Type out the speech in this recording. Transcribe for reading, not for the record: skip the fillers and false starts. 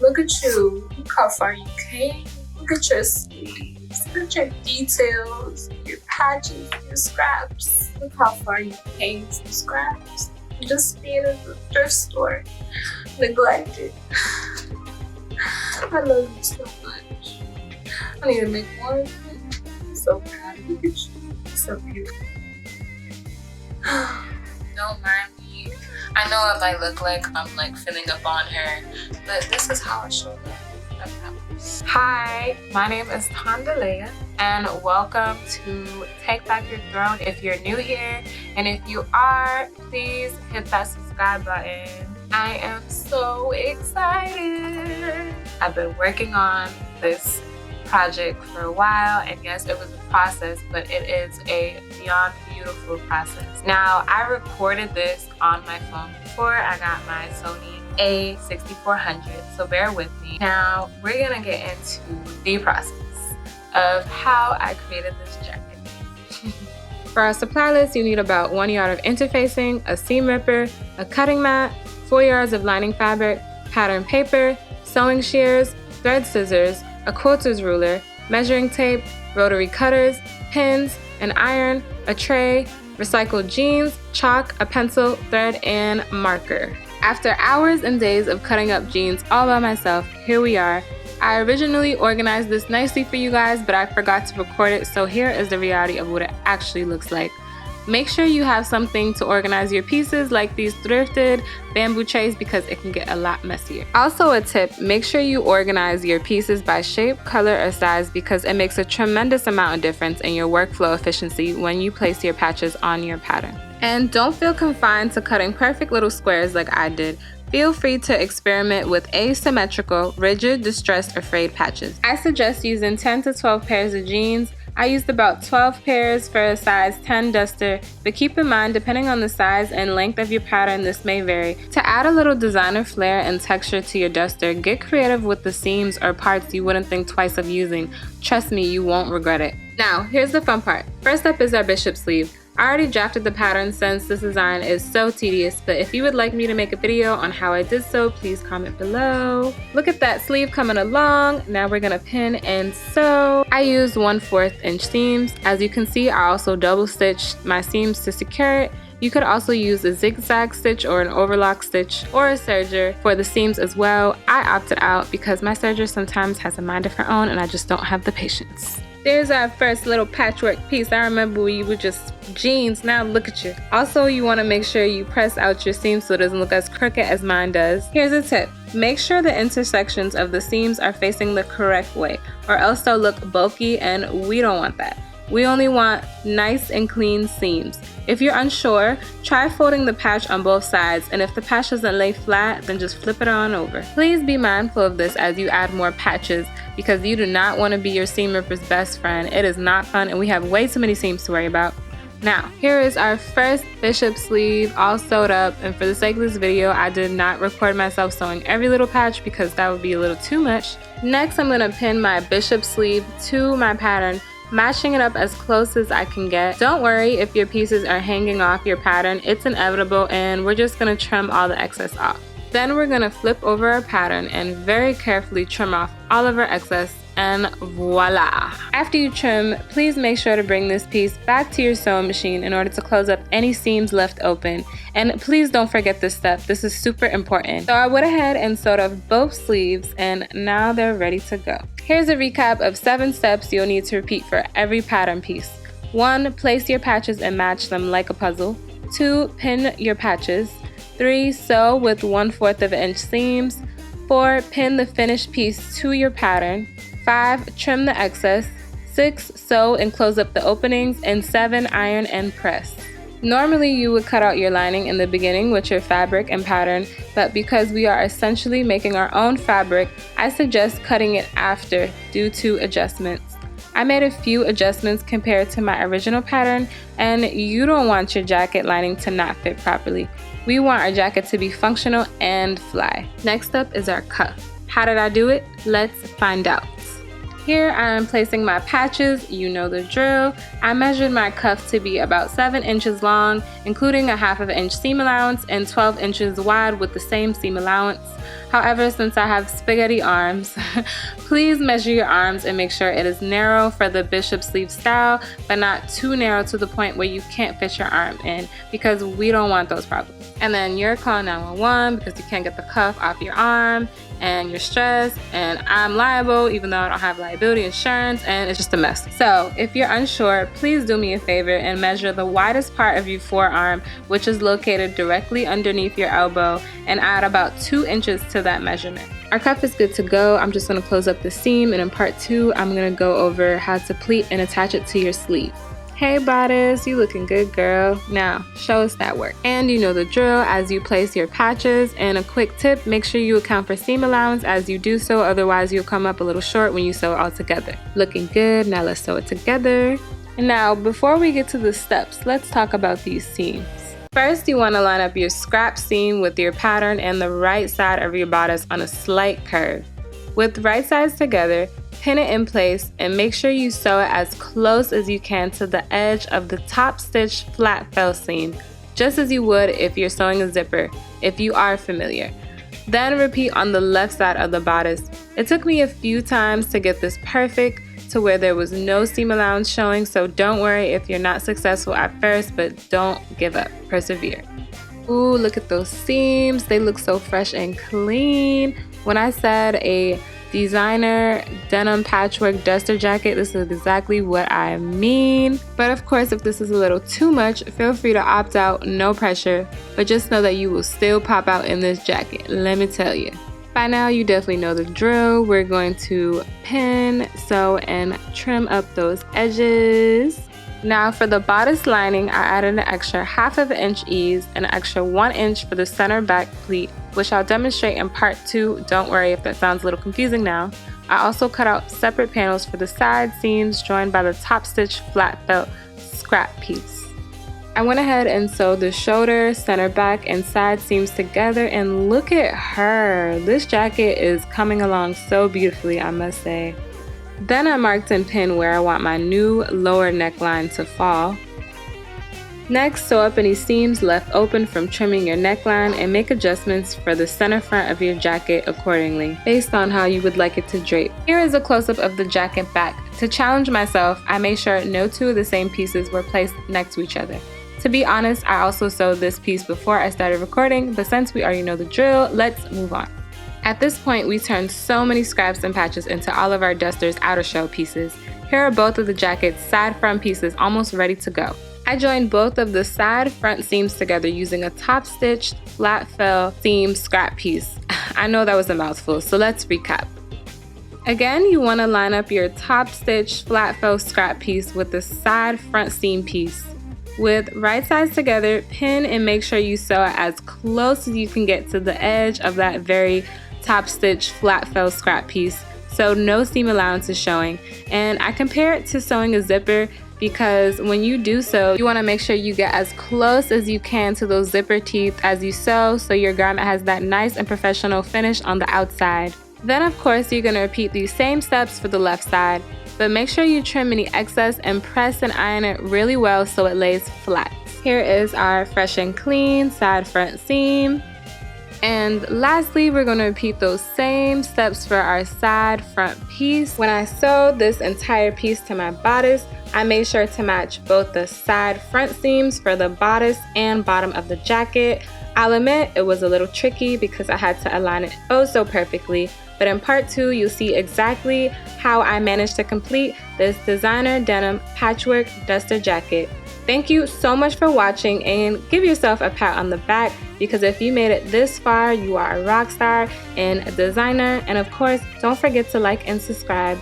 Look at you. Look how far you came. Look at your sleeves. Look at your details, your patches, your scraps. Look how far you came from scraps. Just being in the thrift store, neglected. I love you so much. I need to make more. I'm so proud. Look at you. You're so beautiful. Don't mind me. I know if I look like I'm like filling up on her, but this is how I show up. Hi, my name is Tondalea, and welcome to Take Back Your Throne if you're new here, and if you are, please hit that subscribe button. I am so excited. I've been working on this project for a while, and yes, it was a process, but it is a beyond beautiful process. Now, I recorded this on my phone before I got my Sony A6400, so bear with me. Now, we're gonna get into the process of how I created this jacket. For our supply list, you need about 1 yard of interfacing, a seam ripper, a cutting mat, 4 yards of lining fabric, pattern paper, sewing shears, thread scissors, a quilter's ruler, measuring tape, rotary cutters, pins, an iron, a tray, recycled jeans, chalk, a pencil, thread, and marker. After hours and days of cutting up jeans all by myself, here we are. I originally organized this nicely for you guys, but I forgot to record it, so here is the reality of what it actually looks like. Make sure you have something to organize your pieces like these thrifted bamboo trays because it can get a lot messier. Also a tip, make sure you organize your pieces by shape, color, or size because it makes a tremendous amount of difference in your workflow efficiency when you place your patches on your pattern. And don't feel confined to cutting perfect little squares like I did. Feel free to experiment with asymmetrical, rigid, distressed, or frayed patches. I suggest using 10 to 12 pairs of jeans. I used about 12 pairs for a size 10 duster, but keep in mind, depending on the size and length of your pattern, this may vary. To add a little designer flair and texture to your duster, get creative with the seams or parts you wouldn't think twice of using. Trust me, you won't regret it. Now, here's the fun part. First up is our Bishp Sleeve. I already drafted the pattern since this design is so tedious, but if you would like me to make a video on how I did so, please comment below. Look at that sleeve coming along. Now we're gonna pin and sew. I used 1/4 inch seams. As you can see, I also double stitched my seams to secure it. You could also use a zigzag stitch or an overlock stitch or a serger for the seams as well. I opted out because my serger sometimes has a mind of her own and I just don't have the patience. There's our first little patchwork piece. I remember we were just jeans, now look at you. Also, you want to make sure you press out your seam so it doesn't look as crooked as mine does. Here's a tip. Make sure the intersections of the seams are facing the correct way or else they'll look bulky and we don't want that. We only want nice and clean seams. If you're unsure, try folding the patch on both sides, and if the patch doesn't lay flat, then just flip it on over. Please be mindful of this as you add more patches because you do not want to be your seam ripper's best friend. It is not fun and we have way too many seams to worry about. Now, here is our first Bishp Sleeve all sewed up, and for the sake of this video, I did not record myself sewing every little patch because that would be a little too much. Next, I'm going to pin my Bishp Sleeve to my pattern, matching it up as close as I can get. Don't worry if your pieces are hanging off your pattern, it's inevitable and we're just gonna trim all the excess off. Then we're gonna flip over our pattern and very carefully trim off all of our excess, and voila! After you trim, please make sure to bring this piece back to your sewing machine in order to close up any seams left open. And please don't forget this step, this is super important. So I went ahead and sewed off both sleeves and now they're ready to go. Here's a recap of 7 steps you'll need to repeat for every pattern piece. 1. Place your patches and match them like a puzzle. 2. Pin your patches. 3. Sew with 1/4 inch seams. 4. Pin the finished piece to your pattern. 5. Trim the excess. 6. Sew and close up the openings. And 7. Iron and press. Normally you would cut out your lining in the beginning with your fabric and pattern, but because we are essentially making our own fabric, I suggest cutting it after due to adjustments. I made a few adjustments compared to my original pattern, and you don't want your jacket lining to not fit properly. We want our jacket to be functional and fly. Next up is our cuff. How did I do it? Let's find out. Here I am placing my patches, you know the drill. I measured my cuff to be about 7 inches long, including a 1/2 inch seam allowance and 12 inches wide with the same seam allowance. However, since I have spaghetti arms, please measure your arms and make sure it is narrow for the Bishop Sleeve style, but not too narrow to the point where you can't fit your arm in, because we don't want those problems. And then you're calling 911 because you can't get the cuff off your arm and you're stressed, and I'm liable even though I don't have liability insurance, and it's just a mess. So if you're unsure, please do me a favor and measure the widest part of your forearm, which is located directly underneath your elbow, and add about 2 inches to that measurement. Our cuff is good to go. I'm just going to close up the seam, and in part 2 I'm going to go over how to pleat and attach it to your sleeve. Hey Bodice, you looking good, girl. Now, show us that work. And you know the drill as you place your patches. And a quick tip, make sure you account for seam allowance as you do so, otherwise you'll come up a little short when you sew it all together. Looking good, now let's sew it together. And now, before we get to the steps, let's talk about these seams. First, you want to line up your scrap seam with your pattern and the right side of your bodice on a slight curve. With right sides together, pin it in place and make sure you sew it as close as you can to the edge of the top stitch flat fell seam, just as you would if you're sewing a zipper, if you are familiar. Then repeat on the left side of the bodice. It took me a few times to get this perfect to where there was no seam allowance showing, so don't worry if you're not successful at first, but don't give up, persevere. Ooh, look at those seams, they look so fresh and clean. When I said a designer denim patchwork duster jacket, this is exactly what I mean. But of course, if this is a little too much, feel free to opt out, no pressure, but just know that you will still pop out in this jacket, let me tell you. By now you definitely know the drill. We're going to pin, sew, and trim up those edges. Now for the bodice lining, I added an extra 1/2 inch ease and an extra 1 inch for the center back pleat, which I'll demonstrate in part 2. Don't worry if that sounds a little confusing now. I also cut out separate panels for the side seams joined by the top stitch flat felt scrap piece. I went ahead and sewed the shoulder, center back, and side seams together, and look at her. This jacket is coming along so beautifully, I must say. Then I marked and pinned where I want my new lower neckline to fall. Next, sew up any seams left open from trimming your neckline and make adjustments for the center front of your jacket accordingly, based on how you would like it to drape. Here is a close-up of the jacket back. To challenge myself, I made sure no 2 of the same pieces were placed next to each other. To be honest, I also sewed this piece before I started recording, but since we already know the drill, let's move on. At this point, we turned so many scraps and patches into all of our duster's outer shell pieces. Here are both of the jacket's side front pieces almost ready to go. I joined both of the side front seams together using a top stitched flat fell seam scrap piece. I know that was a mouthful, so let's recap. Again, you want to line up your top stitched flat fell scrap piece with the side front seam piece. With right sides together, pin and make sure you sew it as close as you can get to the edge of that very top stitch flat fell scrap piece, so no seam allowance is showing. And I compare it to sewing a zipper because when you do so, you want to make sure you get as close as you can to those zipper teeth as you sew, so your garment has that nice and professional finish on the outside. Then of course you're going to repeat these same steps for the left side, but make sure you trim any excess and press and iron it really well so it lays flat. Here is our fresh and clean side front seam. And lastly, we're going to repeat those same steps for our side front piece. When I sewed this entire piece to my bodice, I made sure to match both the side front seams for the bodice and bottom of the jacket. I'll admit it was a little tricky because I had to align it oh so perfectly, but in part 2 you'll see exactly how I managed to complete this designer denim patchwork duster jacket. Thank you so much for watching, and give yourself a pat on the back because if you made it this far, you are a rock star and a designer. And of course, don't forget to like and subscribe.